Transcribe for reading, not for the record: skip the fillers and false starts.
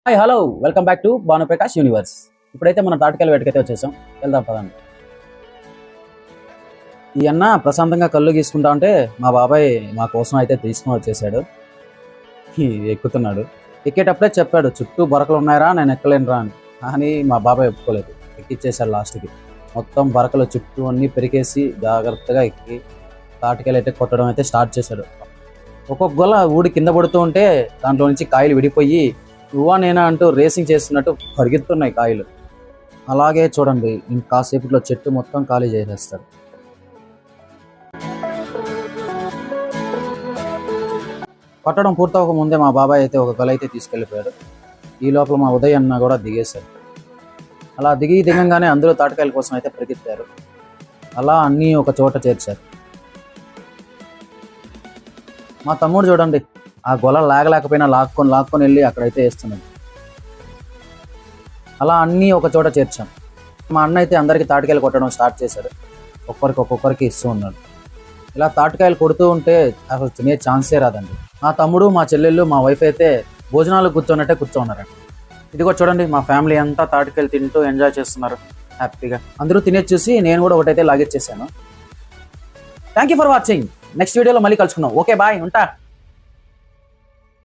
Hi hello welcome back to Bhanuprakash universe. ఇప్పుడైతే మనం తాటికాయల వేటకైతే వచ్చేసాం. వెళ్దాం పదండి. ఈ అన్న ప్రశాంతంగా కళ్ళు గీసుకుంటా ఉంటే మా బాబాయ్ మా కోసం అయితే తీసుకొని వచ్చేసాడు. ఎక్కుతున్నాడు. ఎక్కేటప్పుడే చెప్పాడు చుట్టూ బొరకలు ఉన్నాయరా, నేను ఎక్కలేనురా అని. కానీ మా బాబాయ్ ఒప్పుకోలేదు. ఎక్కిచ్చేసాడు లాస్ట్కి. మొత్తం బొరకలు చుట్టూ అన్నీ పెరికేసి జాగ్రత్తగా ఎక్కి తాటికాయలు అయితే కొట్టడం అయితే స్టార్ట్ చేశాడు. ఒక్కొక్క గొల్ల ఊడి కింద పడుతూ ఉంటే దాంట్లో నుంచి కాయలు విడిపోయి నువ్వా నేనా అంటూ రేసింగ్ చేస్తున్నట్టు పరిగెత్తున్నాయి కాయలు. అలాగే చూడండి, ఇంకాసేపట్లో చెట్టు మొత్తం ఖాళీ చేసేస్తారు. కొట్టడం పూర్తవక ముందే మా బాబాయ్ అయితే ఒక గొల అయితే తీసుకెళ్ళిపోయాడు. ఈ లోపల మా ఉదయ్ అన్న కూడా దిగేశారు. అలా దిగంగానే అందరూ తాటికాయల కోసం అయితే పరిగెత్తారు. అలా అన్నీ ఒక చోట చేర్చారు. మా తమ్ముడు చూడండి, ఆ గొల లాగలేకపోయినా లాక్కొని వెళ్ళి అక్కడైతే వేస్తున్నాడు. అలా అన్నీ ఒక చోట చేర్చాం. మా అన్న అయితే అందరికీ తాటికాయలు కొట్టడం స్టార్ట్ చేశాడు. ఒక్కొక్కరికి ఇస్తూ ఉన్నాడు. ఇలా తాటికాయలు కొడుతూ ఉంటే అసలు తినే ఛాన్సే రాదండి. మా తమ్ముడు, మా చెల్లెళ్ళు, మా వైఫ్ అయితే భోజనాలు కూర్చోన్నట్టే కూర్చోన్నారండి. ఇదిగో చూడండి, మా ఫ్యామిలీ అంతా తాటికాయలు తింటూ ఎంజాయ్ చేస్తున్నారు హ్యాపీగా. అందరూ తినేది చూసి నేను కూడా ఒకటైతే లాగేచ్చేసాను. Thank you for watching. Next వీడియోలో మళ్ళీ కలుసుకుందాం. ఓకే బాయ్, ఉంటా.